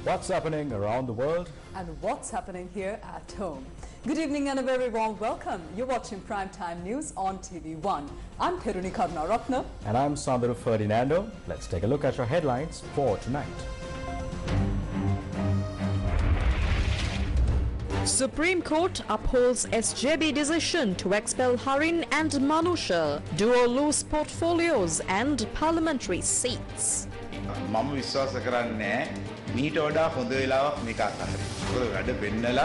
What's happening around the world? And what's happening here at home. Good evening and a very warm welcome. You're watching Primetime News on TV1. I'm Piruni Karnaratna. And I'm Sandru Ferdinando. Let's take a look at your headlines for tonight. Supreme Court upholds SJB decision to expel Harin and Manusha. Duo lose portfolios and parliamentary seats. මම විශ්වාස කරන්නේ මීට වඩා හොඳ වෙලාවක් මේක අතහරින්න. මොකද වැඩ වෙන්නලා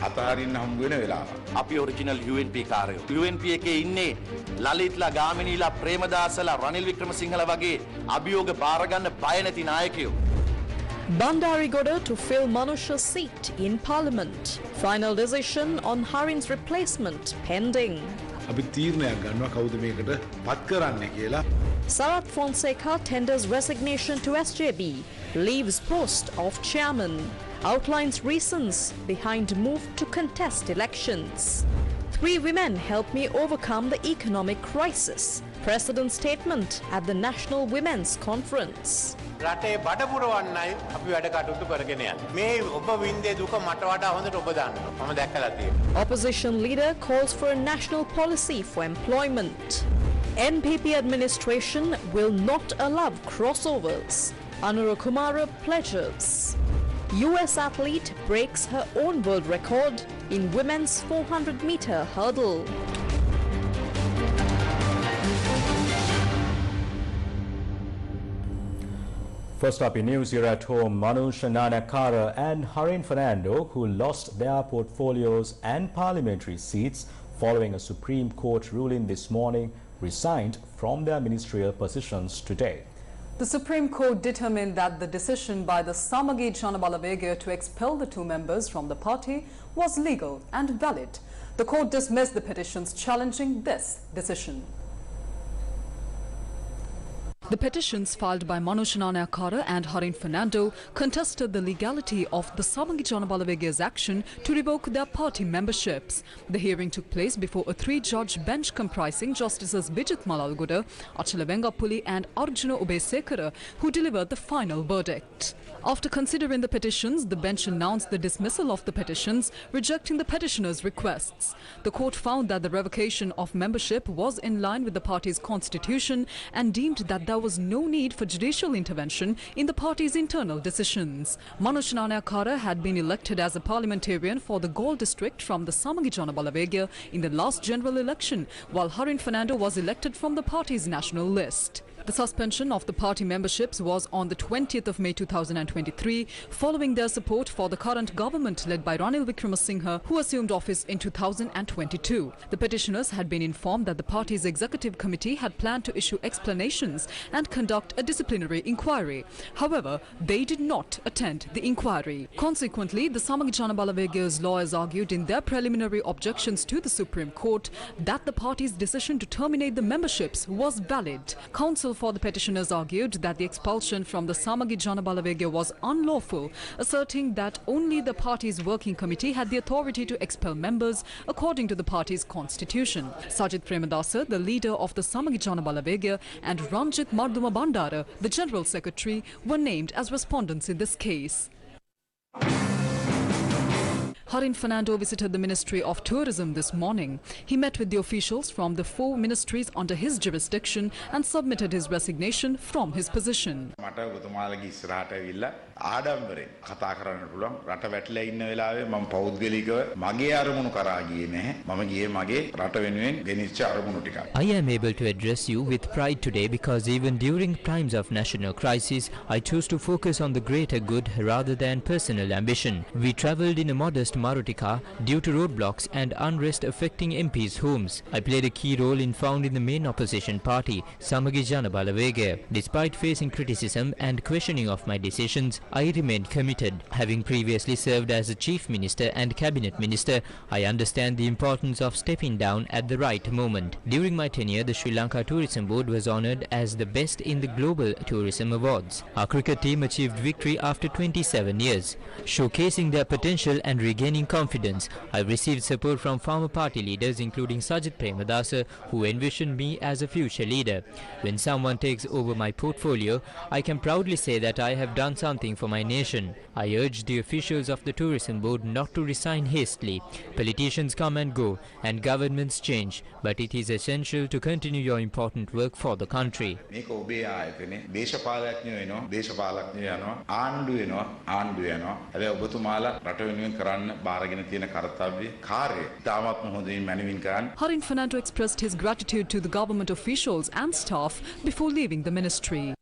අතහරින්න හම්බ වෙන වෙලාව. අපි ඔරිජිනල් UNP කාර්යෝ. UNP එකේ ඉන්නේ ලලිත්ලා ගාමිණීලා ප්‍රේමදාසලා රනිල් වික්‍රමසිංහලා වගේ අභියෝග බාර ගන්න බය නැති නායකයෝ. Bandarigoda to fill Manusha's seat in Parliament. Final decision on Harin's replacement pending. අපි තීරණයක් ගන්නවා කවුද මේකට පත් කරන්නේ කියලා. Sarat Fonseca tenders resignation to SJB, leaves post of chairman, outlines reasons behind move to contest elections. 3 women helped me overcome the economic crisis. President's statement at the National Women's Conference. රටේ බඩපුරවන්නයි අපි වැඩ කටයුතු කරගෙන යන්නේ. මේ ඔබ වින්දේ දුක මට වඩා හොඳට ඔබ දන්නවා. මම දැක්කලා තියෙනවා. Opposition leader calls for a national policy for employment. NPP administration will not allow crossovers. Anura Kumara pledges. US athlete breaks her own world record in women's 400-meter hurdle. First up in news here at home, Manusha Nanakara and Harin Fernando, who lost their portfolios and parliamentary seats following a Supreme Court ruling this morning, resigned from their ministerial positions today. The Supreme Court determined that the decision by the Samagi Janabalawega to expel the 2 members from the party was legal and valid. The court dismissed the petitions challenging this decision. The petitions filed by Manusha Nanakara and Harin Fernando contested the legality of the Samagi Janabalawega's action to revoke their party memberships. The hearing took place before a 3-judge bench comprising Justices Vijit Malalgoda, Achala Vengapuli and Arjuna Ubesekara, who delivered the final verdict. After considering the petitions, the bench announced the dismissal of the petitions, rejecting the petitioners' requests. The court found that the revocation of membership was in line with the party's constitution and deemed that there was no need for judicial intervention in the party's internal decisions. Manusha Nanakara had been elected as a parliamentarian for the Galle district from the Samagi Janabalawega in the last general election, while Harin Fernando was elected from the party's national list. The suspension of the party memberships was on the 20th of May 2023, following their support for the current government led by Ranil Wickremesinghe, who assumed office in 2022. The petitioners had been informed that the party's executive committee had planned to issue explanations and conduct a disciplinary inquiry. However, they did not attend the inquiry. Consequently, the Samagi Janabalawega's lawyers argued in their preliminary objections to the Supreme Court that the party's decision to terminate the memberships was valid. Counsel for the petitioners argued that the expulsion from the Samagi Janabalawega was unlawful, asserting that only the party's working committee had the authority to expel members according to the party's constitution. Sajid Premadasa, the leader of the Samagi Janabalawega, and Ranjit Marduma Bandara, the general secretary, were named as respondents in this case. Harin Fernando visited the Ministry of Tourism this morning. He met with the officials from the 4 ministries under his jurisdiction and submitted his resignation from his position. ආඩම්බරෙන් කතා කරන්න පුළුවන් රට වැටලා ඉන්න වෙලාවේ මම පෞද්ගලිකව මගේ අරමුණු කරා ගියේ නැහැ මම ගියේ මගේ රට වෙනුවෙන් ගෙනිච්ච අරමුණු ටිකක්. I am able to address you with pride today because even during times of national crisis I chose to focus on the greater good rather than personal ambition. We travelled in a modest Maruti car due to roadblocks and unrest affecting MPs' homes. I played a key role in founding the main opposition party, Samagi Janabalawega. Despite facing criticism and questioning of my decisions, I remained committed. Having previously served as a chief minister and cabinet minister, I understand the importance of stepping down at the right moment. During my tenure, the Sri Lanka Tourism Board was honoured as the best in the Global Tourism Awards. Our cricket team achieved victory after 27 years, showcasing their potential and regaining gaining confidence. I received support from former party leaders including Sajid Premadasa, who envisioned me as a future leader. When someone takes over my portfolio, I can proudly say that I have done something for my nation. I urge the officials of the tourism board not to resign hastily. Politicians come and go and governments change, but it is essential to continue your important work for the country. Harin Fernando expressed his gratitude to the government officials and staff before leaving the ministry.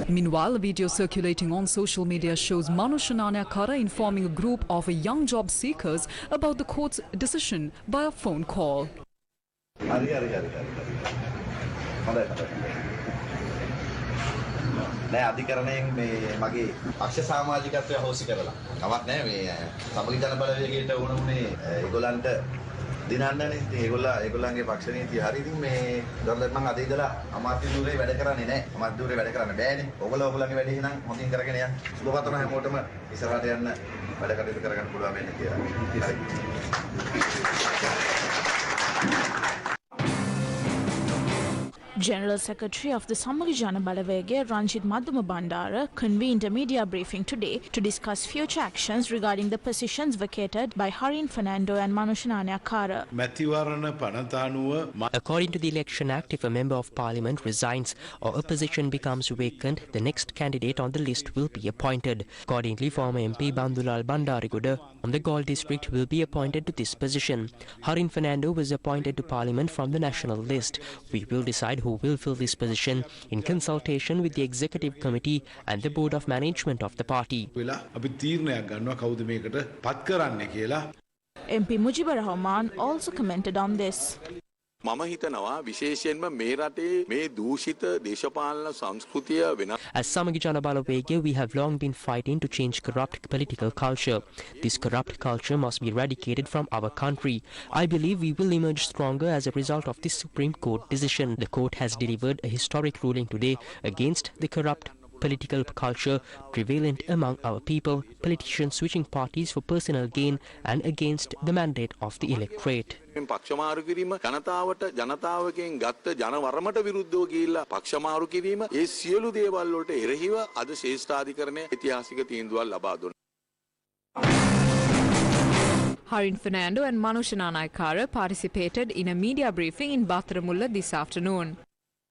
Meanwhile, a video circulating on social media shows Manushanana Kara informing a group of young job seekers about the court's decision by a phone call. නෑ අධිකරණයෙන් මේ මගේ අක්ෂ සමාජිකත්වය හොසි කරලා. කමක් නෑ මේ සමගි ජන බලවේගයට උනේ ඒගොල්ලන්ට දිනන්නනේ. ඉතින් ඒගොල්ලන්ගේ පක්ෂ නීතිය හරි. ඉතින් මේ දොරලත් මම අද ඉඳලා අමාත්‍ය ධූරේ වැඩ කරන්නේ නෑ. අමාත්‍ය ධූරේ වැඩ කරන්න බෑනේ. ඔයගොල්ලන්ගේ වැඩේ නම් හොඳින් කරගෙන යන්න. සුබපතන හැමෝටම ඉස්සරහට යන්න වැඩ කටයුතු කරගන්න පුළුවන් වෙන්න කියලා. General Secretary of the Samagijana Balavege, Ranjit Madhuma Bandara, convened a media briefing today to discuss future actions regarding the positions vacated by Harin Fernando and Manushanana Kara. According to the Election Act, if a Member of Parliament resigns or a position becomes vacant, the next candidate on the list will be appointed. Accordingly, former MP Bandulal Bandariguda from the Galle district will be appointed to this position. Harin Fernando was appointed to Parliament from the national list. We will decide who will fill this position in consultation with the Executive Committee and the Board of Management of the party. MP Mujibur Rahman also commented on this. මම හිතනවා විශේෂයෙන්ම මේ රටේ මේ දූෂිත දේශපාලන සංස්කෘතිය වෙන As Samagijana Balavege, we have long been fighting to change corrupt political culture. This corrupt culture must be eradicated from our country. I believe we will emerge stronger as a result of this Supreme Court decision. The court has delivered a historic ruling today against the corrupt political culture prevalent among our people, politicians switching parties for personal gain and against the mandate of the electorate. පක්ෂමාරු කිරීම ජනතාවගෙන් ගත්ත ජනවරමට විරුද්ධව ගිහිල්ලා පක්ෂමාරු කිරීම ඒ සියලු දේවල් වලට එරෙහිව අද ශ්‍රේෂ්ඨාධිකරණය ඓතිහාසික තීන්දුවක් ලබා දුන්නා. Harin Fernando and Manushanana Kara participated in a media briefing in Batharamulla this afternoon.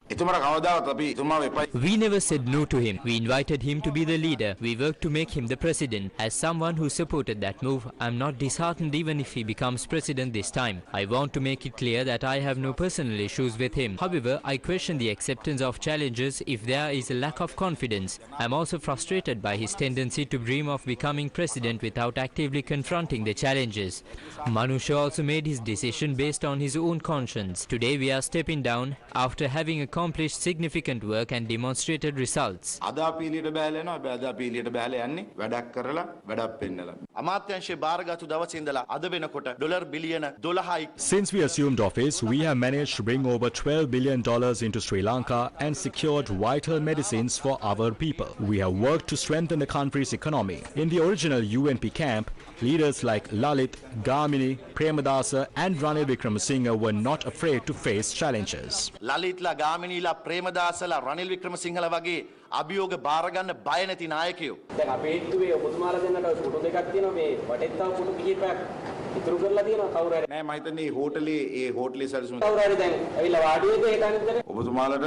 We never said no to him. We invited him to be the leader. We worked to make him the president. As someone who supported that move, I'm not disheartened even if he becomes president this time. I want to make it clear that I have no personal issues with him. However, I question the acceptance of challenges if there is a lack of confidence. I'm also frustrated by his tendency to dream of becoming president without actively confronting the challenges. Manusha also made his decision based on his own conscience. Today we are stepping down after having accomplished significant work and demonstrated results. Since we assumed office, we have managed to bring over $12 billion into Sri Lanka and secured vital medicines for our people. We have worked to strengthen the country's economy. In the original UNP camp, leaders like Lalit, Gamini, Premadasa and Ranil Wickramasinghe were not afraid to face challenges. ලලිත්ලා ගාමිණීලා ප්‍රේමදාසලා Ranil වික්‍රමසිංහලා වගේ අභියෝග බාර ගන්න බය නැති නායකයෝ. දැන් අපේ හිතුවේ ඔබතුමාලා දෙන්නට ෆොටෝ දෙකක් තියෙනවා මේ වටෙත් තව ෆොටෝ කිහිපයක් ඉතුරු කරලා තියෙනවා කවුරු හරි. නෑ මම හිතන්නේ හෝටලේ සැලසුම් කවුරු හරි දැන් ඇවිල්ලා වාඩි වෙද්දී ඒක අනිත් ඔබතුමාලට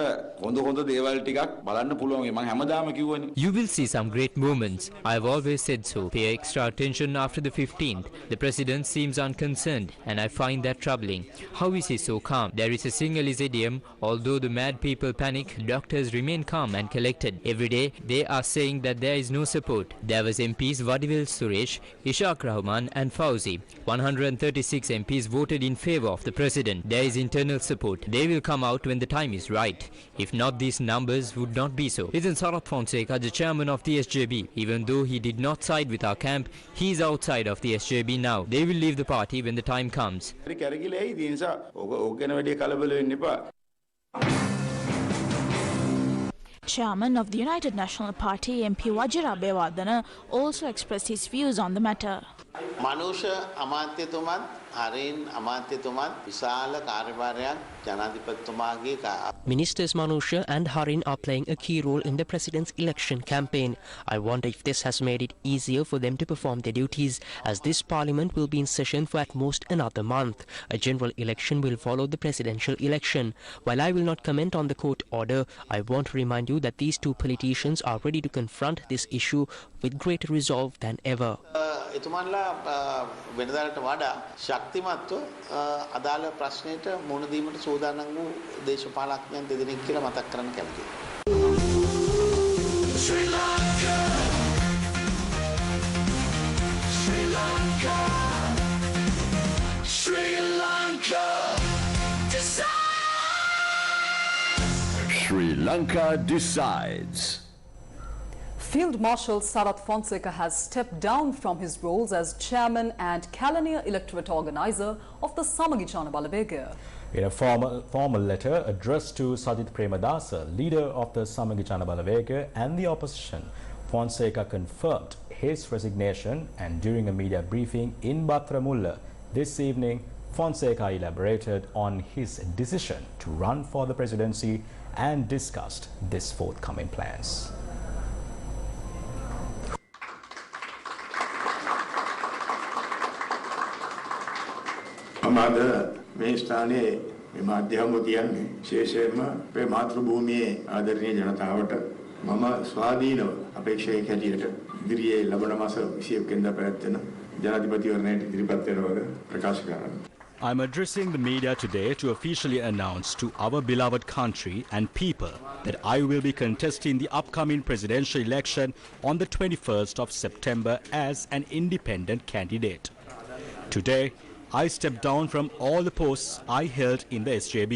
හොඳ දේවල් ටිකක් බලන්න පුළුවන්. මම හැමදාම කිව්වනේ. You will see some great moments. I have always said so. Pay extra attention after the 15th. The president seems unconcerned and I find that troubling. How is he so calm? There is a Sinhalese idiom, although the mad people panic, doctors remain calm and collected. Every day they are saying that there is no support. There was MPs Vadivil Suresh, Ishaq Rahman and Fauzi. 136 MPs voted in favor of the president. There is internal support. They will come out when the time is right. If not, these numbers would not be so. Isn't Sarath Fonseca the chairman of the SJB? Even though he did not side with our camp, he is outside of the SJB now. They will leave the party when the time comes. Chairman of the United National Party, MP Wajira Abeyawardena, also expressed his views on the matter. මනුෂ්‍ය අමාත්‍යතුමත් හරින් අමාත්‍යතුමත් විශාල කාර්යභාරයක් ජනාධිපතිතුමාගේ Ministers Manusha and Harin are playing a key role in the president's election campaign. I wonder if this has made it easier for them to perform their duties, as this parliament will be in session for at most another month. A general election will follow the presidential election. While I will not comment on the court order, I want to remind you that these two politicians are ready to confront this issue with greater resolve than ever. එතුමන්ලා වෙනදාට වඩා ශක්තිමත්ව අදාළ ප්‍රශ්නයට මුහුණ දීමට සූදානම් වූ දේශපාලඥයන් දෙදෙනෙක් කියලා මතක් කරන්න කැමතියි. Sri Lanka, Sri Lanka, Sri Lanka decides. Sri Lanka decides. Field Marshal Sarath Fonseca has stepped down from his roles as chairman and Kalaniya electorate organizer of the Samagichana Balawega. In a formal letter addressed to Sajith Premadasa, leader of the Samagichana Balawega and the opposition, Fonseca confirmed his resignation, and during a media briefing in Batramulla this evening, Fonseca elaborated on his decision to run for the presidency and discussed this forthcoming plans. අද මේ ස්ථානයේ මේ මාධ්‍යවම කියන්නේ විශේෂයෙන්ම අපේ මාතෘභූමියේ ආදරණීය ජනතාවට මම ස්වාධීනව අපේක්ෂකයෙක් හැටියට ඉදිරියේ ලබන මාස 21 වෙනිදා පැවැත්වෙන ජනාධිපතිවරණයට ඉදිරිපත් වෙනවා ප්‍රකාශ කරනවා. I'm addressing the media today to officially announce to our beloved country and people that I will be contesting the upcoming presidential election on the 21st of September as an independent candidate. Today, I stepped down from all the posts I held in the SJB.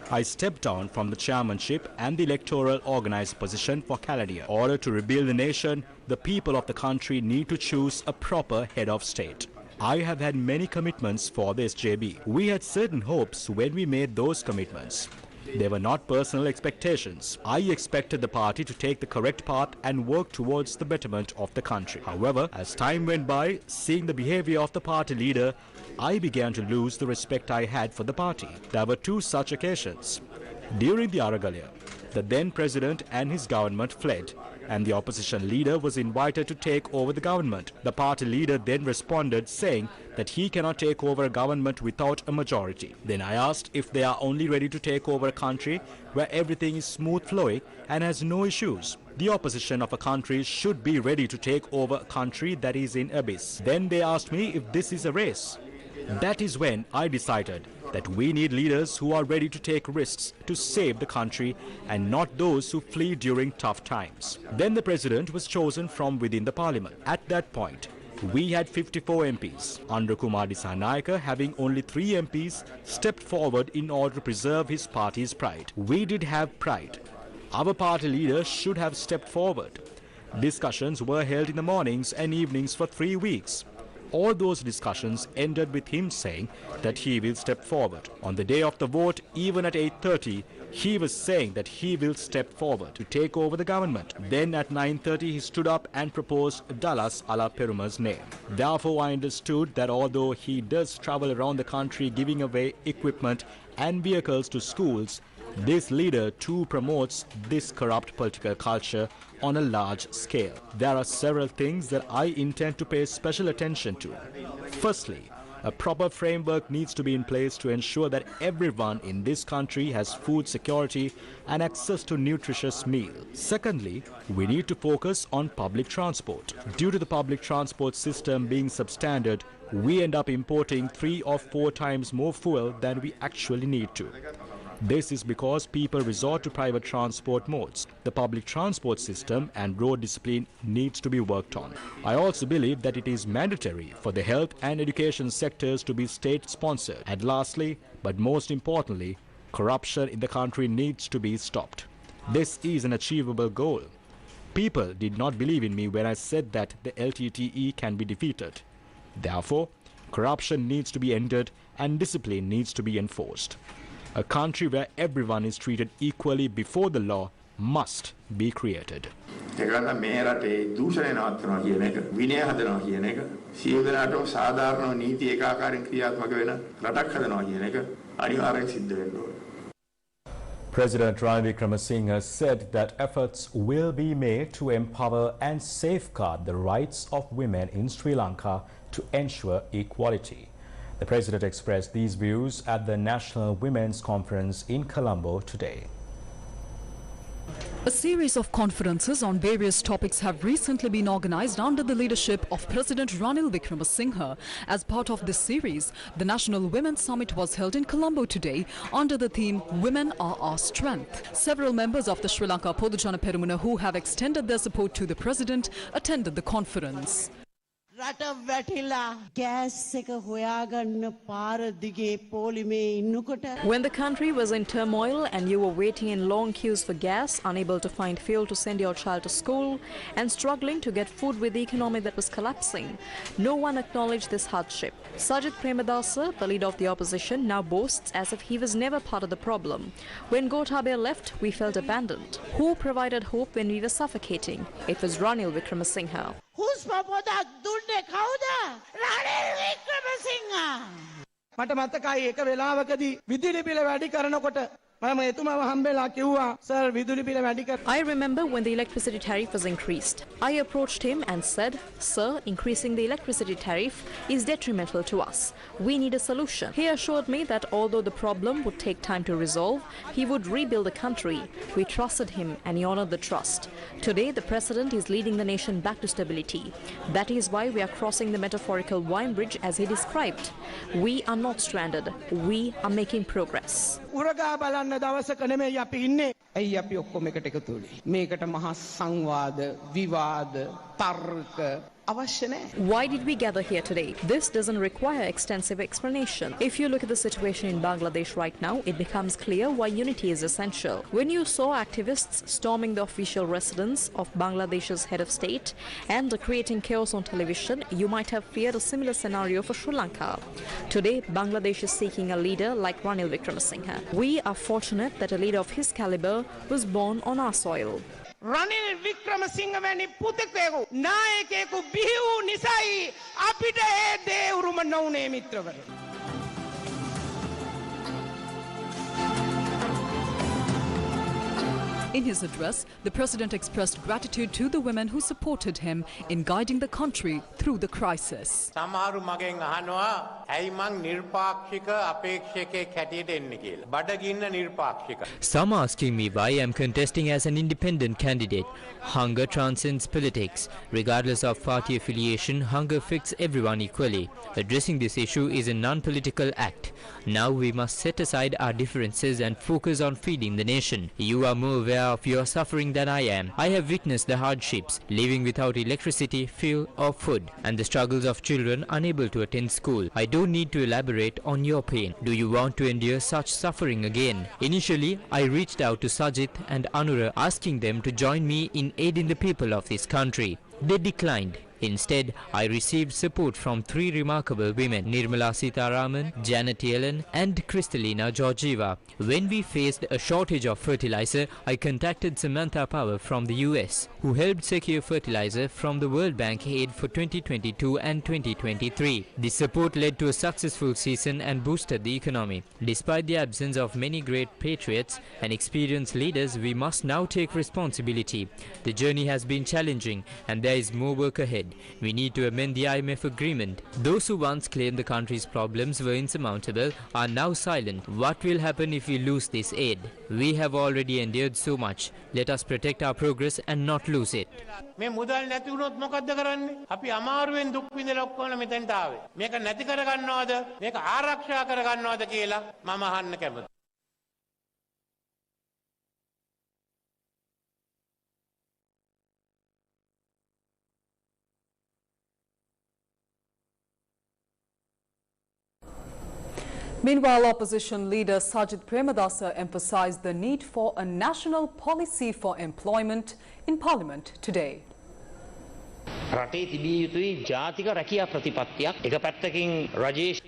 I stepped down from the chairmanship and the electoral organizer position for Kalaniya. In order to rebuild the nation, the people of the country need to choose a proper head of state. I have had many commitments for the SJB. We had certain hopes when we made those commitments. They were not personal expectations. I expected the party to take the correct path and work towards the betterment of the country. However, as time went by, seeing the behavior of the party leader, I began to lose the respect I had for the party. There were two such occasions. During the Aragalia, the then president and his government fled, and the opposition leader was invited to take over the government. The party leader then responded saying that he cannot take over a government without a majority. Then I asked if they are only ready to take over a country where everything is smooth flowing and has no issues. The opposition of a country should be ready to take over a country that is in abyss. Then they asked me if this is a race. That is when I decided that we need leaders who are ready to take risks to save the country and not those who flee during tough times. Then the president was chosen from within the parliament. At that point, we had 54 MPs. Andra Kumar Dissanayake, having only 3 MPs, stepped forward in order to preserve his party's pride. We did have pride. Our party leader should have stepped forward. Discussions were held in the mornings and evenings for 3 weeks. All those discussions ended with him saying that he will step forward. On the day of the vote, even at 8:30, he was saying that he will step forward to take over the government. Then at 9:30, he stood up and proposed Dallas Ala Peruma's name. Therefore, I understood that although he does travel around the country giving away equipment and vehicles to schools, this leader too promotes this corrupt political culture on a large scale. There are several things that I intend to pay special attention to. Firstly, a proper framework needs to be in place to ensure that everyone in this country has food security and access to nutritious meal. Secondly, we need to focus on public transport. Due to the public transport system being substandard, we end up importing 3 or 4 times more fuel than we actually need to. This is because people resort to private transport modes. The public transport system and road discipline needs to be worked on. I also believe that it is mandatory for the health and education sectors to be state-sponsored. And lastly, but most importantly, corruption in the country needs to be stopped. This is an achievable goal. People did not believe in me when I said that the LTTE can be defeated. Therefore, corruption needs to be ended and discipline needs to be enforced. A country where everyone is treated equally before the law must be created. ඒකට මේ රටේ දූෂණය නවත්තනවා කියන එක, විනය හදනවා කියන එක, සියලු දෙනාටම සාධාරණ නීති ඒකාකාරයෙන් ක්‍රියාත්මක වෙන රටක් හදනවා කියන එක අනිවාර්යෙන් සිද්ධ වෙන්න ඕනේ. President Ranil Wickremesinghe said that efforts will be made to empower and safeguard the rights of women in Sri Lanka to ensure equality. The president expressed these views at the National Women's Conference in Colombo today. A series of conferences on various topics have recently been organized under the leadership of President Ranil Wickremesinghe. As part of this series, the National Women's Summit was held in Colombo today under the theme Women Are Our Strength. Several members of the Sri Lanka Podujana Perumuna who have extended their support to the president attended the conference. රට වැටිලා gas එක හොයාගන්න පාර දිගේ පොලිමේ ඉන්නකොට When the country was in turmoil and you were waiting in long queues for gas, unable to find fuel to send your child to school, and struggling to get food with the economy that was collapsing, no one acknowledged this hardship. Sajid Premadasa, the leader of the opposition, now boasts as if he was never part of the problem. When Gotabaya left, we felt abandoned. Who provided hope when we were suffocating? It was Ranil Wickremesinghe. හුස්ම පොදක් දුන්නේ කවුද? රනිල් වික්‍රමසිංහ. මට මතකයි එක වෙලාවකදී විදුලි බිල වැඩි කරනකොට මම එතුමාව හම්බෙලා කිව්වා සර් විදුලි බිල වැඩි කර. I remember when the electricity tariff was increased. I approached him and said, "Sir, increasing the electricity tariff is detrimental to us. We need a solution." He assured me that although the problem would take time to resolve, he would rebuild the country. We trusted him and he honored the trust. Today, the president is leading the nation back to stability. That is why we are crossing the metaphorical wine bridge as he described. We are not stranded. We are making progress. උරගා බලන්න දවසක නෙමෙයි අපි ඉන්නේ. ඇයි අපි ඔක්කොම එකට එකතු වෙන්නේ? මේකට මහා සංවාද, විවාද, තර්ක අවශ්‍ය නැහැ. Why did we gather here today? This doesn't require extensive explanation. If you look at the situation in Bangladesh right now, it becomes clear why unity is essential. When you saw activists storming the official residence of Bangladesh's head of state and creating chaos on television, you might have feared a similar scenario for Sri Lanka. Today, Bangladesh is seeking a leader like Ranil Wickremesinghe. We are fortunate that a leader of his caliber was born on our soil. Ranil Wickremesinghe වැනි පුතෙකු නායකයෙකු බිහි වූ නිසායි අපිට ඒ දේ උරුම නොවුනේ මිත්‍රවරු. In his address, the president expressed gratitude to the women who supported him in guiding the country through the crisis. සමහරු මගෙන් අහනවා ඇයි මං නිර්පාක්ෂික අපේක්ෂකයෙක් හැටියට එන්නේ කියලා. බඩගින්න නිර්පාක්ෂික. Some asking me why I am contesting as an independent candidate. Hunger transcends politics. Regardless of party affiliation, hunger affects everyone equally. Addressing this issue is a non-political act. Now we must set aside our differences and focus on feeding the nation. You are more aware of your suffering than I am. I have witnessed the hardships, living without electricity, fuel or food, and the struggles of children unable to attend school. I don't need to elaborate on your pain. Do you want to endure such suffering again? Initially, I reached out to Sajid and Anura asking them to join me in aiding the people of this country. They declined. Instead, I received support from three remarkable women, Nirmala Sitaraman, Janet Yellen and Kristalina Georgieva. When we faced a shortage of fertilizer, I contacted Samantha Power from the US, who helped secure fertilizer from the World Bank aid for 2022 and 2023. This support led to a successful season and boosted the economy. Despite the absence of many great patriots and experienced leaders, we must now take responsibility. The journey has been challenging and there is more work ahead. We need to amend the IMF agreement. Those who once claimed the country's problems were insurmountable are now silent. What will happen if we lose this aid? We have already endured so much. Let us protect our progress and not lose it. මේ මුදල් නැති වුණොත් මොකද්ද කරන්නේ? අපි අමාරුවෙන් දුක් විඳලා ඔක්කොම මෙතෙන්ට ආවේ. මේක නැති කරගන්නවද? මේක ආරක්ෂා කරගන්නවද කියලා මම අහන්න කැමතියි. Meanwhile, opposition leader Sajid Premadasa emphasized the need for a national policy for employment in Parliament today.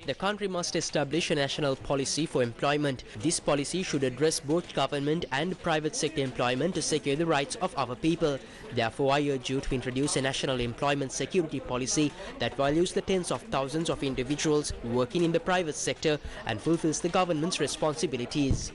The country must establish a national policy for employment. This policy should address both government and private sector employment to secure the rights of our people. Therefore, I urge you to introduce a national employment security policy that values the tens of thousands of individuals working in the private sector and fulfills the government's responsibilities.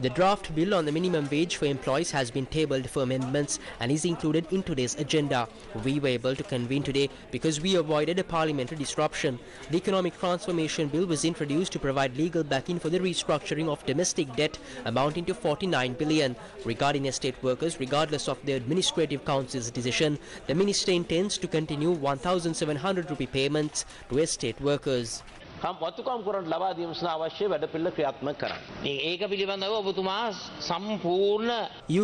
The draft bill on the minimum wage for employees has been tabled for amendments and is included in today's agenda. We were able to convene today because we avoided a parliamentary disruption. The economic transformation bill was introduced to provide legal backing for the restructuring of domestic debt amounting to 49 billion. Regarding estate workers, regardless of the administrative council's decision, the minister intends to continue 1,700 rupee payments to estate workers. You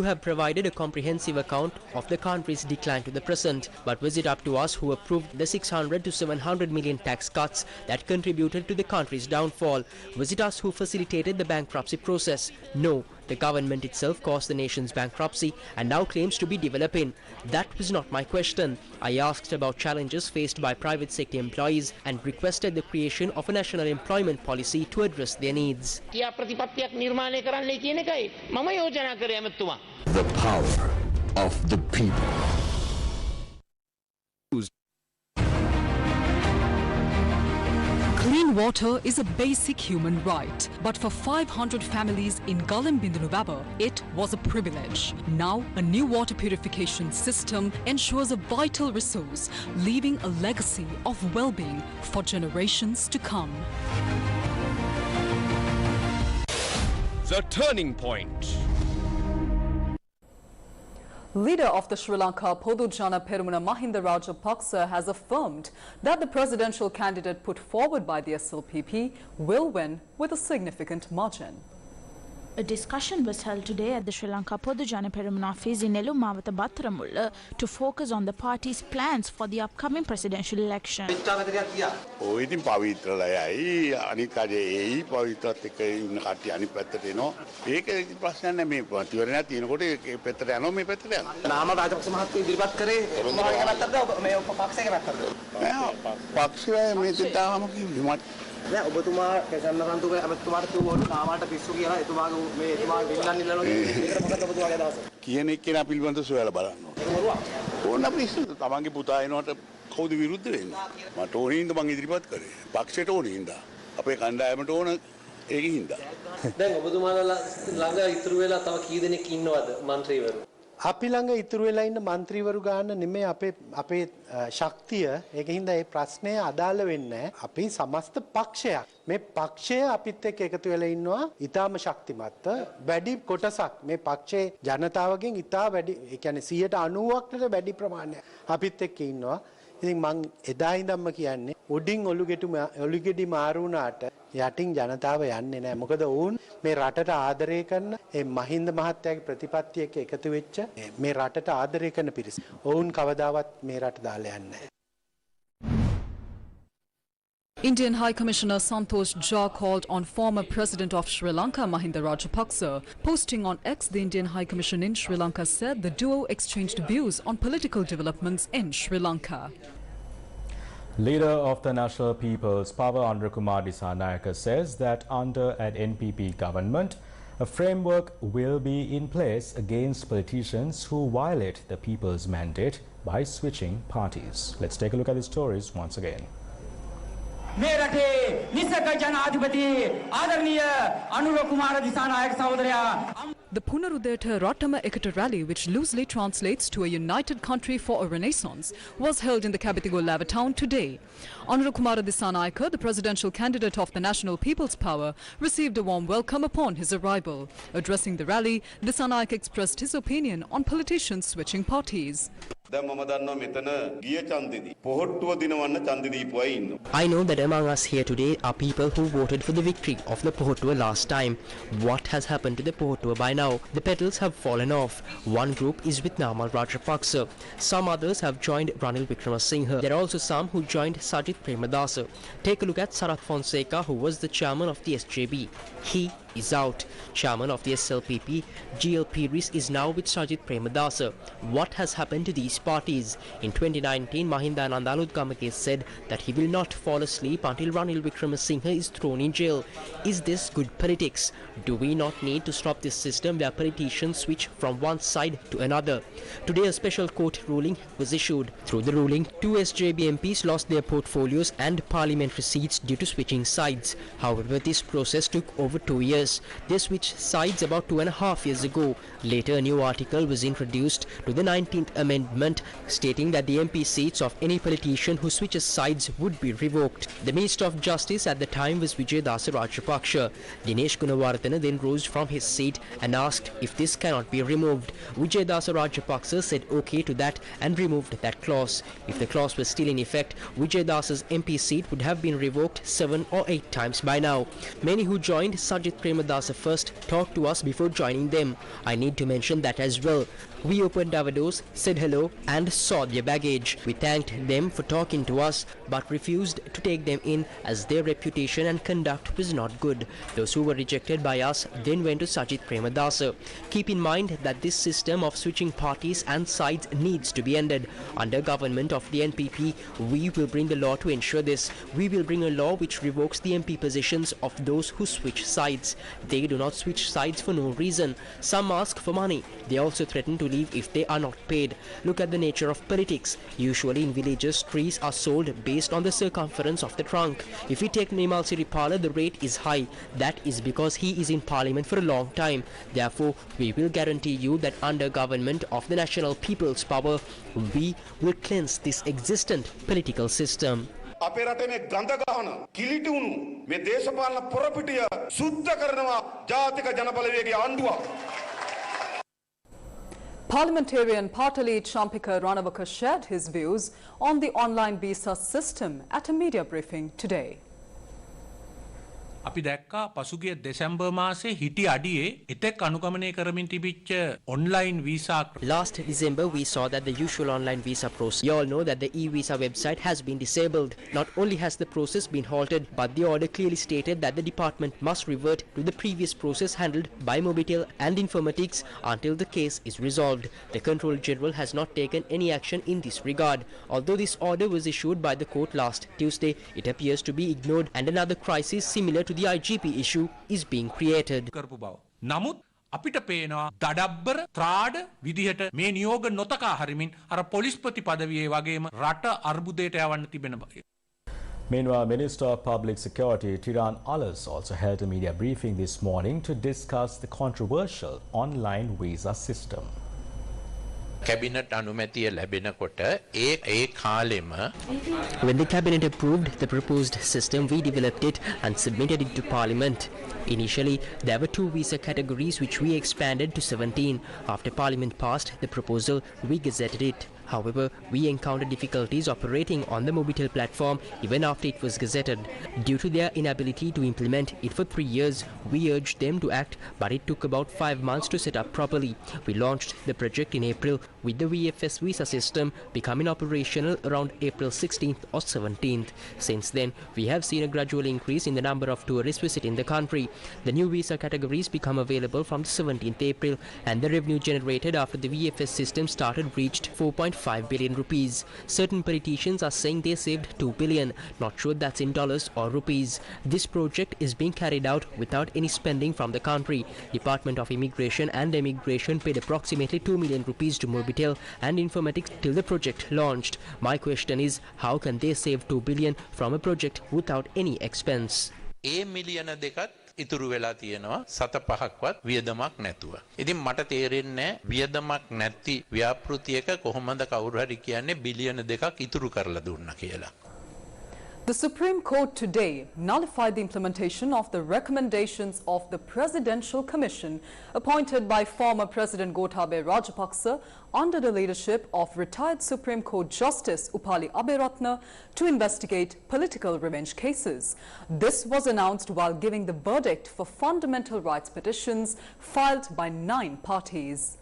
have provided a comprehensive account of the country's decline to the present, but was it up to us who approved the 600 to 700 million tax cuts that contributed to the country's downfall? Was it us who facilitated the bankruptcy process? No. The government itself caused the nation's bankruptcy and now claims to be developing. That was not my question. I asked about challenges faced by private sector employees and requested the creation of a national employment policy to address their needs. The power of the people. Clean water is a basic human right, but for 500 families in Galembindunubaba, it was a privilege. Now, a new water purification system ensures a vital resource, leaving a legacy of well-being for generations to come. The turning point. Leader of the Sri Lanka Podujana Perumuna Mahinda Rajapaksa has affirmed that the presidential candidate put forward by the SLPP will win with a significant margin. A discussion was held today at the Sri Lanka Podujana Perumuna office in Elumawata Battaramulla to focus on the party's plans for the upcoming presidential election. කියන්නේ කෙනා පිළිබඳව සොයලා බලන්න ඕන අපි ඉස්සෙල්ලා තමන්ගේ පුතා එනකොට කවුද විරුද්ධ වෙන්නේ මට ඕනේ හින්දා මං ඉදිරිපත් කරේ පක්ෂයට ඕනේ හින්දා අපේ කණ්ඩායමට ඕන ඒකේ හින්දා දැන් ඔබතුමාලා ළඟ ඉතුරු වෙලා තව කී දෙනෙක් ඉන්නවද മന്ത്രിවරු අපි ළඟ ඉතුරු වෙලා ඉන්න മന്ത്രിවරු ගන්න නෙමෙයි අපේ ශක්තිය ඒකින්ද මේ ප්‍රශ්නය අදාළ වෙන්නේ අපි සමස්ත පක්ෂයක් මේ පක්ෂය අපිත් එක්ක එකතු වෙලා ඉන්නවා ඊටාම ශක්තිමත් වැඩි කොටසක් මේ පක්ෂයේ ජනතාවගෙන් ඊටා වැඩි ඒ කියන්නේ 90%කට වැඩි ප්‍රමාණයක් අපිත් එක්ක ඉන්නවා ඉතින් මං එදා ඉඳන්ම කියන්නේ උඩින් ඔලුගෙඩි මාරු වුණාට යටින් ජනතාව යන්නේ නැහැ මොකද වුන් මේ රටට ආදරය කරන මේ මහින්ද මහත්තයාගේ ප්‍රතිපත්තිය එක්ක එකතු වෙච්ච මේ රටට ආදරය කරන පිරිස වුන් කවදාවත් මේ රට දාලා යන්නේ නැහැ Indian High Commissioner Santosh Jha called on former President of Sri Lanka Mahinda Rajapaksa. Posting on X, the Indian High Commission in Sri Lanka said the duo exchanged views on political developments in Sri Lanka. Leader of the National People's Power, Kumar Dissanayake, says that under an NPP government, a framework will be in place against politicians who violate the people's mandate by switching parties. Let's take a look at the stories once again. The Punarudeta Ratama Ekata rally, which loosely translates to a united country for a renaissance, was held in the capital Lava town today. Kumar Dissanayake, the presidential candidate of the National People's Power, received a warm welcome upon his arrival. Addressing the rally, Dissanayake expressed his opinion on politicians switching parties. I know that among us here today are people who voted for the victory of the Pohottuwa last time. What has happened to the Pohottuwa by now? The petals have fallen off. One group is with Namal Rajapaksa. Some others have joined Ranil Wickremesinghe. There are also some who joined Sajith Premadasa. Take a look at Sarath Fonseca, who was the chairman of the SJB. He is out. Chairman of the SLPP, GL Piris, is now with Sajith Premadasa. What has happened to these parties? In 2019, Mahinda Nandaluthgamage said that he will not fall asleep until Ranil Wickremesinghe is thrown in jail. Is this good politics? Do we not need to stop this system where politicians switch from one side to another? Today, a special court ruling was issued. Through the ruling, 2 SJB MPs lost their portfolios and parliamentary seats due to switching sides. However, this process took over 2 years. They switched sides about 2.5 years ago. Later, a new article was introduced to the 19th Amendment stating that the MP seats of any politician who switches sides would be revoked. The Minister of Justice at the time was Vijayadasa Rajapaksa. Dinesh Gunawardena then rose from his seat and asked if this cannot be removed. Vijayadasa Rajapaksa said okay to that and removed that clause. If the clause was still in effect, Vijayadasa's MP seat would have been revoked 7 or 8 times by now. Many who joined Sajith Premadasa first talked to us before joining them. I need to mention that as well. We opened our doors, said hello and saw their baggage. We thanked them for talking to us but refused to take them in as their reputation and conduct was not good. Those who were rejected by us then went to Sajith Premadasa. Keep in mind that this system of switching parties and sides needs to be ended. Under government of the NPP, we will bring a law to ensure this. We will bring a law which revokes the MP positions of those who switch sides. They do not switch sides for no reason. Some ask for money. They also threaten to leave if they are not paid. Look at the nature of politics. Usually in villages, trees are sold based on the circumference of the trunk. If we take Nimal Siripala, the rate is high. That is because he is in parliament for a long time. Therefore, we will guarantee you that under government of the National People's Power, we will cleanse this existent political system. අපේ රටේ මේ ගඳ ගහන කිලිටි වුණු මේ දේශපාලන පොරපිටිය සුද්ධ කරනවා ජාතික ජනබලවේගයේ ආණ්ඩුවක්. Parliamentarian Party lead Champika Ranawaka shared his views on the online visa system at a media briefing today. අපි දැක්කා පසුගිය දෙසැම්බර් මාසේ හිටි අඩියේ එතෙක් අනුගමනය කරමින් තිබිච්ච online visa. Last December we saw that the usual online visa process. You all know that the e-visa website has been disabled. Not only has the process been halted, but the order clearly stated that the department must revert to the previous process handled by Mobitel and Informatics until the case is resolved. The Controller General has not taken any action in this regard. Although this order was issued by the court last Tuesday, it appears to be ignored and another crisis similar to the IGP issue is being created. නමුත් අපිට පේනවා දඩබ්බර ත්‍රාඩ විදිහට මේ නියෝග නොතකා හරිමින් අර පොලිස්පති පදවියේ වගේම රට අර්බුදයට යවන්න තිබෙන බව. Meanwhile, Minister of Public Security Tiran Alas also held a media briefing this morning to discuss the controversial online visa system. Cabinet අනුමැතිය ලැබෙනකොට ඒ කාලෙම When the cabinet approved the proposed system, we developed it and submitted it to Parliament. Initially, there were 2 visa categories which we expanded to 17. After Parliament passed the proposal, we gazetted it. However, we encountered difficulties operating on the Mobitel platform even after it was gazetted. Due to their inability to implement it for 3 years, we urged them to act, but it took about 5 months to set up properly. We launched the project in April, with the VFS visa system becoming operational around April 16th or 17th. Since then, we have seen a gradual increase in the number of tourists visiting the country. The new visa categories become available from the 17th April, and the revenue generated after the VFS system started reached 4.5 billion rupees. Certain politicians are saying they saved 2 billion, not sure that's in dollars or rupees. This project is being carried out without any spending from the country. Department of Immigration and Immigration paid approximately 2 million rupees to Mobitel and Informatics till the project launched. My question is, how can they save 2 billion from a project without any expense? ඒ මිලියන දෙකත් ඉතුරු වෙලා තියෙනවා 7-5ක්වත් වියදමක් නැතුව. ඉතින් මට තේරෙන්නේ වියදමක් නැති ව්‍යාපෘතියක කොහොමද කවුරු හරි කියන්නේ බිලියන දෙකක් ඉතුරු කරලා දුන්නා කියලා. The Supreme Court today nullified the implementation of the recommendations of the Presidential Commission appointed by former President Gotabaya Rajapaksa under the leadership of retired Supreme Court Justice Upali Aberatna to investigate political revenge cases. This was announced while giving the verdict for fundamental rights petitions filed by 9 parties.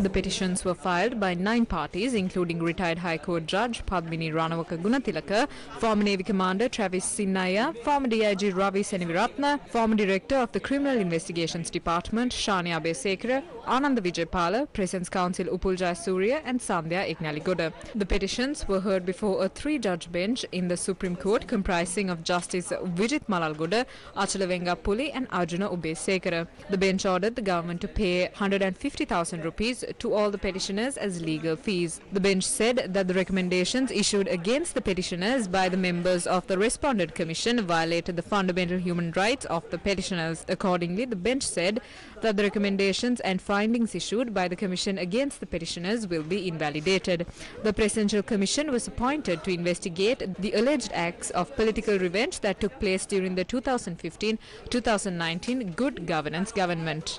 The petitions were filed by 9 parties, including retired High Court Judge Padmini Ranawaka Gunatilaka, former Navy Commander Travis Sinnaya, former DIG Ravi Seniviratna, former Director of the Criminal Investigations Department Shani Abesekara, Ananda Vijaypala, Presence Counsel Upul Jayasuriya and Sandhya Ignaligoda. The petitions were heard before a 3-judge bench in the Supreme Court comprising of Justice Vijit Malalgoda, Achala Vengapuli and Arjuna Ubesekara. The bench ordered the government to pay 150,000 rupees to all the petitioners as legal fees. The bench said that the recommendations issued against the petitioners by the members of the Respondent Commission violated the fundamental human rights of the petitioners. Accordingly, the bench said that the recommendations and findings issued by the Commission against the petitioners will be invalidated. The Presidential Commission was appointed to investigate the alleged acts of political revenge that took place during the 2015-2019 Good Governance government.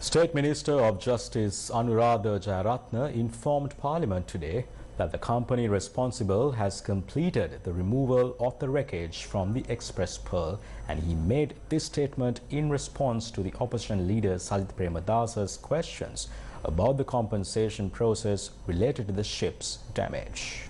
State Minister of Justice Anuradha Jayaratne informed Parliament today that the company responsible has completed the removal of the wreckage from the Express Pearl, and he made this statement in response to the opposition leader Salit Premadasa's questions about the compensation process related to the ship's damage.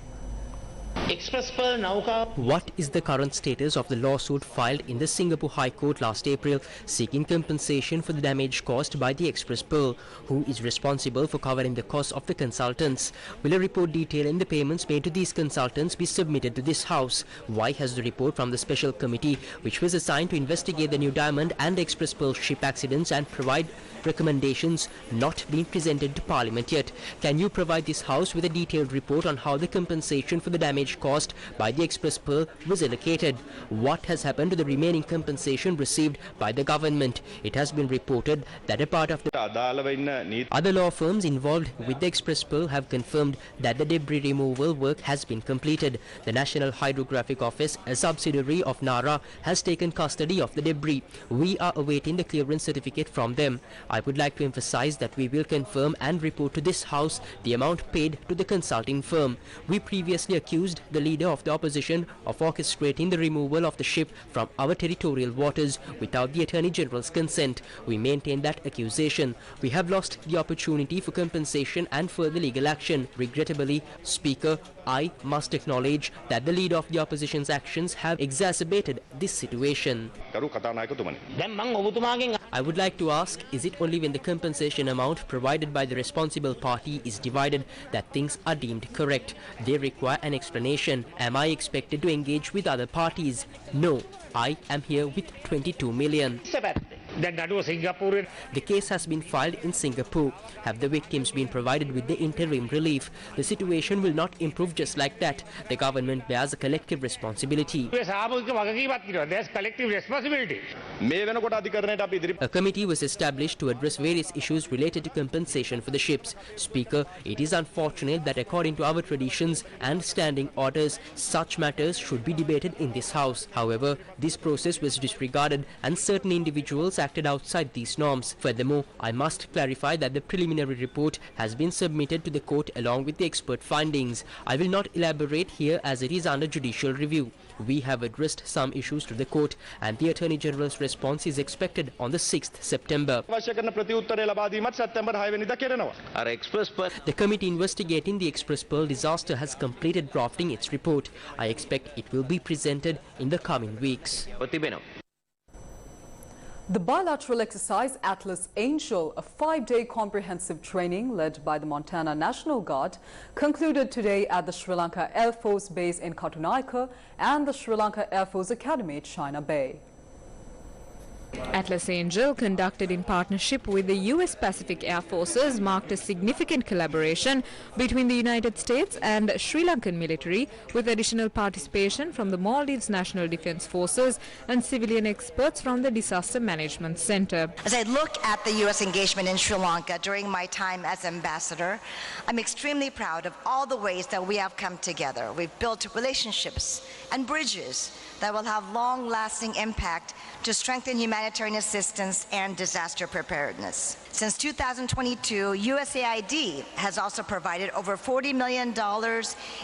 What is the current status of the lawsuit filed in the Singapore High Court last April seeking compensation for the damage caused by the Express Pearl? Who is responsible for covering the cost of the consultants? Will a report detailing the payments made to these consultants be submitted to this House? Why has the report from the special committee, which was assigned to investigate the New Diamond and Express Pearl ship accidents and provide recommendations, not been presented to Parliament yet? Can you provide this House with a detailed report on how the compensation for the damage caused by the Express Pearl was allocated? What has happened to the remaining compensation received by the government? It has been reported that a part of the other law firms involved with the Express Pearl have confirmed that the debris removal work has been completed. The National Hydrographic Office, a subsidiary of NARA, has taken custody of the debris. We are awaiting the clearance certificate from them. I would like to emphasize that we will confirm and report to this House the amount paid to the consulting firm. We previously accused the leader of the opposition of orchestrating the removal of the ship from our territorial waters without the Attorney General's consent. We maintain that accusation. We have lost the opportunity for compensation and further legal action. Regrettably, Speaker, I must acknowledge that the leader of the opposition's actions have exacerbated this situation. I would like to ask, is it only when the compensation amount provided by the responsible party is divided that things are deemed correct? They require an explanation. Am I expected to engage with other parties? No, I am here with 22 million. The case has been filed in Singapore. Have the victims been provided with the interim relief? The situation will not improve just like that. The government bears a collective responsibility. There's collective responsibility. A committee was established to address various issues related to compensation for the ships. Speaker, it is unfortunate that according to our traditions and standing orders, such matters should be debated in this House. However, this process was disregarded and certain individuals acted outside these norms. Furthermore, I must clarify that the preliminary report has been submitted to the court along with the expert findings. I will not elaborate here as it is under judicial review. We have addressed some issues to the court and the Attorney General's response is expected on the 6th September. The committee investigating the Express Pearl disaster has completed drafting its report. I expect it will be presented in the coming weeks. The bilateral exercise Atlas Angel, a 5-day comprehensive training led by the Montana National Guard, concluded today at the Sri Lanka Air Force Base in Katunaika and the Sri Lanka Air Force Academy at China Bay. Atlas Angel, conducted in partnership with the U.S. Pacific Air Forces, marked a significant collaboration between the United States and Sri Lankan military, with additional participation from the Maldives National Defense Forces and civilian experts from the Disaster Management Center. As I look at the U.S. engagement in Sri Lanka during my time as ambassador, I'm extremely proud of all the ways that we have come together. We've built relationships and bridges that will have long-lasting impact to strengthen humanitarian assistance and disaster preparedness. Since 2022, USAID has also provided over $40 million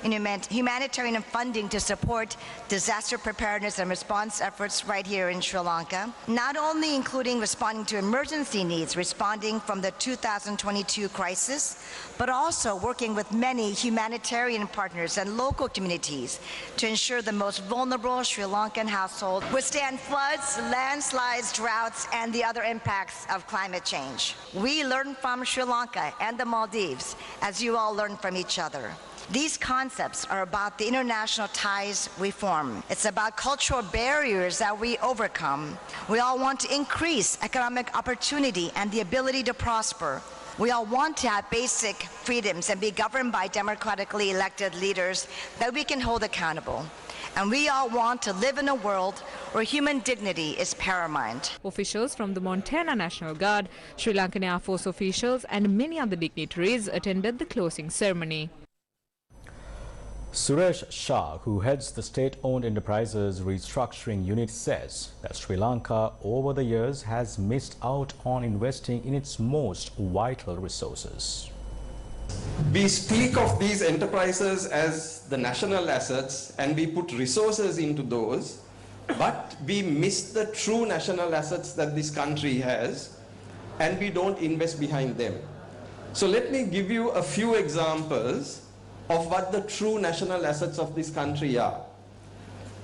in humanitarian funding to support disaster preparedness and response efforts right here in Sri Lanka, not only including responding to emergency needs responding from the 2022 crisis, but also working with many humanitarian partners and local communities to ensure the most vulnerable Sri Lankan households withstand floods, landslides, droughts, and the other impacts of climate change. We learn from Sri Lanka and the Maldives as you all learn from each other. These concepts are about the international ties we form. It's about cultural barriers that we overcome. We all want to increase economic opportunity and the ability to prosper. We all want to have basic freedoms and be governed by democratically elected leaders that we can hold accountable. And we all want to live in a world where human dignity is paramount. Officials from the Montana National Guard, Sri Lankan Air Force officials and many other dignitaries attended the closing ceremony. Suresh Shah, who heads the state-owned enterprises restructuring unit, says that Sri Lanka over the years has missed out on investing in its most vital resources. We speak of these enterprises as the national assets and we put resources into those, but we miss the true national assets that this country has and we don't invest behind them. So let me give you a few examples of what the true national assets of this country are.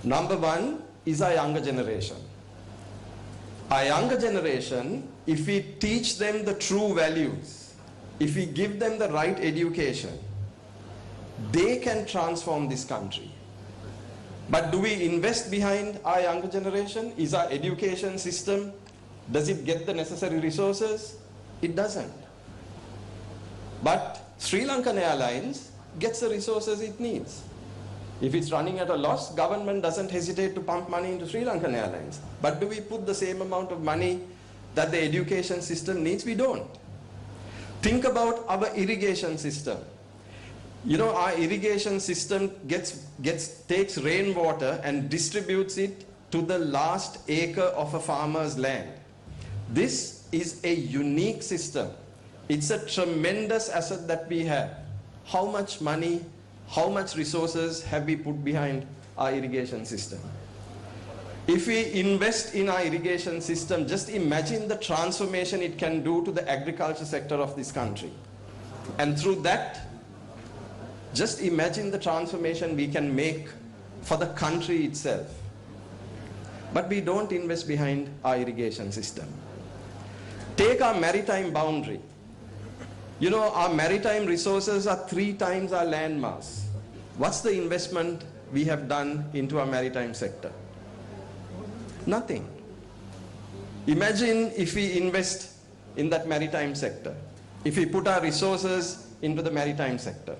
Number one is our younger generation. Our younger generation, if we teach them the true values, if we give them the right education, they can transform this country. But do we invest behind our younger generation? Is our education system, does it get the necessary resources? It doesn't. But Sri Lankan Airlines gets the resources it needs. If it's running at a loss, government doesn't hesitate to pump money into Sri Lankan Airlines. But do we put the same amount of money that the education system needs? We don't. Think about our irrigation system. You know, our irrigation system takes rainwater and distributes it to the last acre of a farmer's land. This is a unique system. It's a tremendous asset that we have. How much money, how much resources have we put behind our irrigation system? If we invest in our irrigation system, just imagine the transformation it can do to the agriculture sector of this country. And through that, just imagine the transformation we can make for the country itself. But we don't invest behind our irrigation system. Take our maritime boundary. You know, our maritime resources are 3 times our land mass. What's the investment we have done into our maritime sector? Nothing. Imagine if we invest in that maritime sector, if we put our resources into the maritime sector.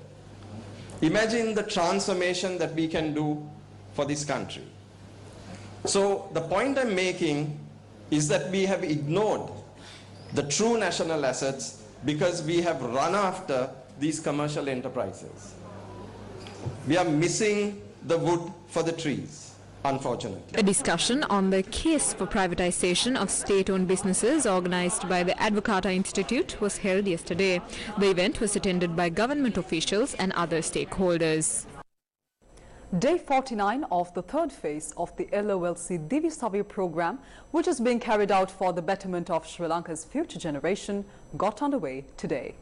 Imagine the transformation that we can do for this country. So the point I'm making is that we have ignored the true national assets because we have run after these commercial enterprises. We are missing the wood for the trees, unfortunately. A discussion on the case for privatization of state-owned businesses organized by the Advocata Institute was held yesterday. The event was attended by government officials and other stakeholders. Day 49 of the third phase of the LOLC Divi Savya program, which is being carried out for the betterment of Sri Lanka's future generation, got underway today.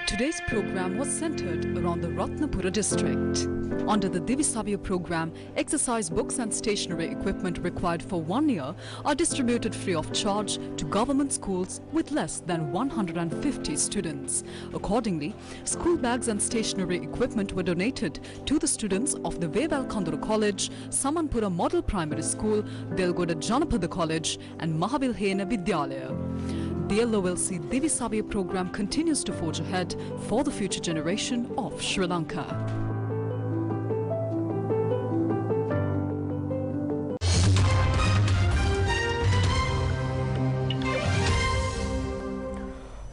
Today's program was centered around the Ratnapura district. Under the Divi Savya program, exercise books and stationery equipment required for 1 year are distributed free of charge to government schools with less than 150 students. Accordingly, school bags and stationery equipment were donated to the students of the Veval Kanduru College, Samanpura Model Primary School, Delgoda Janapada College and Mahavilhena Vidyalaya. The LOLC Divi Savya program continues to forge ahead for the future generation of Sri Lanka.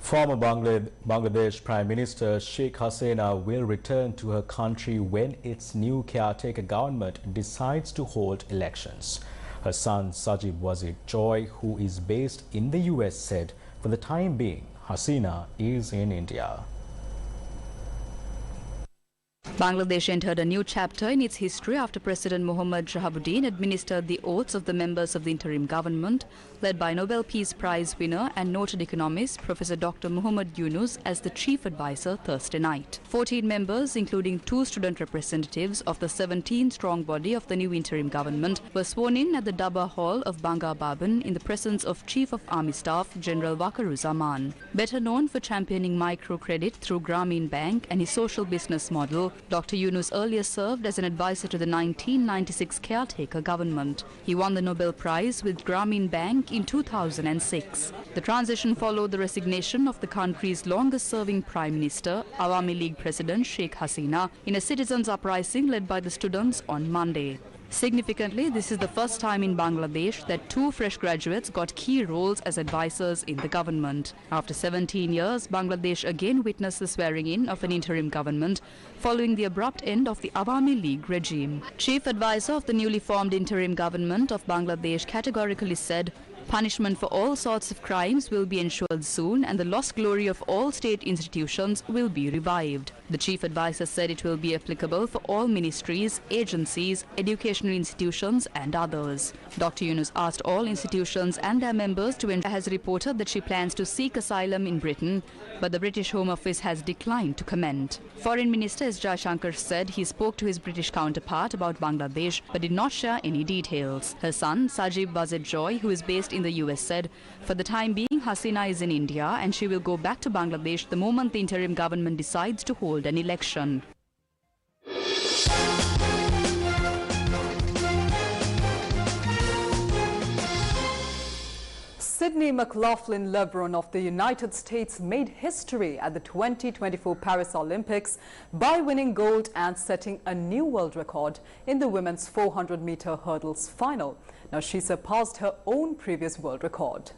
Former Bangladesh Prime Minister Sheikh Hasina will return to her country when its new caretaker government decides to hold elections. Her son Sajib Wazir Joy, who is based in the US, said for the time being, Hasina is in India. Bangladesh entered a new chapter in its history after President Mohammad Shahabuddin administered the oaths of the members of the interim government, led by Nobel Peace Prize winner and noted economist Professor Dr. Muhammad Yunus as the chief advisor Thursday night. 14 members, including 2 student representatives of the 17-strong body of the new interim government, were sworn in at the Daba Hall of Banga Baban in the presence of Chief of Army Staff General Wakaruzaman. Better known for championing microcredit through Grameen Bank and his social business model, Dr. Yunus earlier served as an advisor to the 1996 caretaker government. He won the Nobel Prize with Grameen Bank in 2006. The transition followed the resignation of the country's longest-serving Prime Minister, Awami League President Sheikh Hasina, in a citizens' uprising led by the students on Monday. Significantly, this is the first time in Bangladesh that 2 fresh graduates got key roles as advisors in the government. After 17 years, Bangladesh again witnessed the swearing-in of an interim government following the abrupt end of the Awami League regime. Chief advisor of the newly formed interim government of Bangladesh categorically said, "Punishment for all sorts of crimes will be ensured soon and the lost glory of all state institutions will be revived." The chief advisor said it will be applicable for all ministries, agencies, educational institutions and others. Dr. Yunus asked all institutions and their members to has reported that she plans to seek asylum in Britain, but the British Home Office has declined to comment. Foreign Minister S. Jaishankar said he spoke to his British counterpart about Bangladesh but did not share any details. Her son, Sajib Wazir Joy, who is based in the US, said, "For the time being, Hasina is in India and she will go back to Bangladesh the moment the interim government decides to hold an election." Sydney McLaughlin Lebron of the United States made history at the 2024 Paris Olympics by winning gold and setting a new world record in the women's 400-meter hurdles final. Now, she surpassed her own previous world record.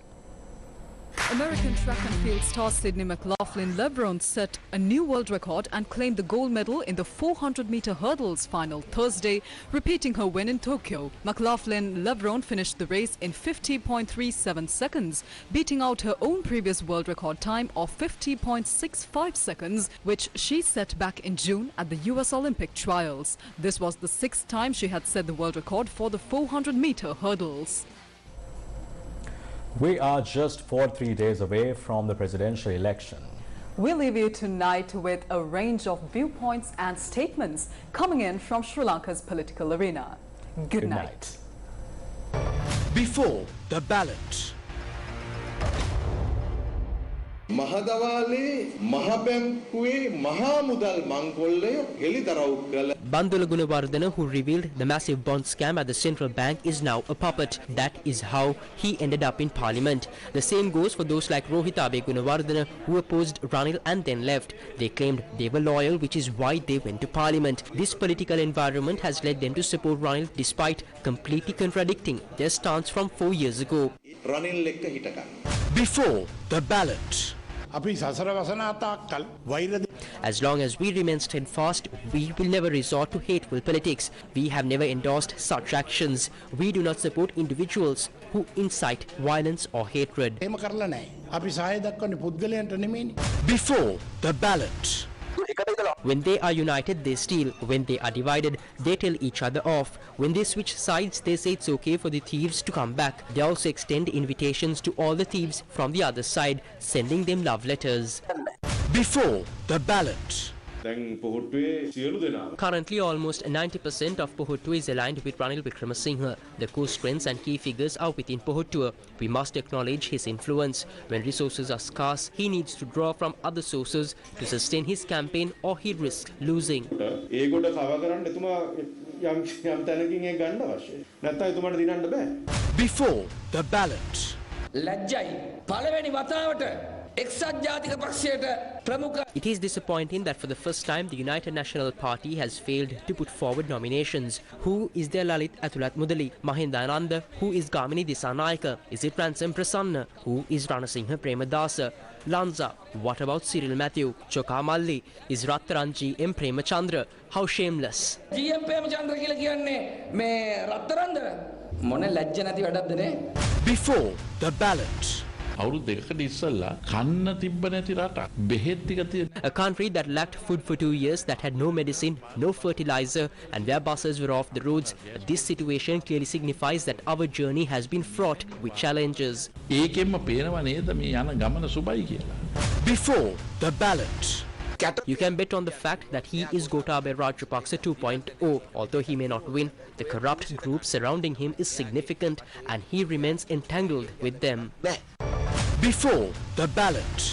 American track and field star Sydney McLaughlin Lebron set a new world record and claimed the gold medal in the 400-meter hurdles final Thursday, repeating her win in Tokyo. McLaughlin Lebron finished the race in 50.37 seconds, beating out her own previous world record time of 50.65 seconds, which she set back in June at the US Olympic trials. This was the 6th time she had set the world record for the 400-meter hurdles. We are just 43 days away from the presidential election. We leave you tonight with a range of viewpoints and statements coming in from Sri Lanka's political arena. Good night. Before the ballot. Mahadawale Mahabankuwe Mahamudal Mangolaya Helitaraw Gala. Bandula Gunawardena, who revealed the massive bond scam at the central bank, is now a puppet. That is how he ended up in parliament. The same goes for those like Rohitabe Gunawardena, who opposed Ranil and then left. They claimed they were loyal, which is why they went to parliament. This political environment has led them to support Ranil despite completely contradicting their stance from 4 years ago. Before the ballot. As long as we remain steadfast, we will never resort to hateful politics. We have never endorsed such actions. We do not support individuals who incite violence or hatred. Before the ballot. When they are united, they steal. When they are divided, they tell each other off. When they switch sides, they say it's okay for the thieves to come back. They also extend invitations to all the thieves from the other side, sending them love letters. Before the ballot. Currently, almost 90% of Pohottu is aligned with Ranil Wickremesinghe. The core strengths and key figures are within Pohottu. We must acknowledge his influence. When resources are scarce, he needs to draw from other sources to sustain his campaign, or he risks losing. Before the ballot. It is disappointing that for the first time the United National Party has failed to put forward nominations. Who is their Lalit Athulat Mudali? Mahinda Ananda? Who is Gamini Dissanayaka? Is it Ransom Prasanna? Who is Ranasinghe Premadasa? Lanza? What about Cyril Matthew? Choka Malli? Is Rattaranji M. Premachandra? How shameless! මොන ලැජ්ජ නැති වැඩක්ද නේ? Before the ballot. අවුරුදු දෙකකට ඉස්සෙල්ලා කන්න තිබ්බ නැති රටක් බෙහෙත් ටික තියෙන. A country that lacked food for 2 years, that had no medicine, no fertilizer, and where buses were off the roads. This situation clearly signifies that our journey has been fraught with challenges. ඒකෙන්ම පේනවා නේද මේ යන ගමන සුබයි කියලා. Before the ballot. You can bet on the fact that he is Gotabaya Rajapaksa 2.0. Although he may not win, the corrupt group surrounding him is significant and he remains entangled with them. Before the ballot.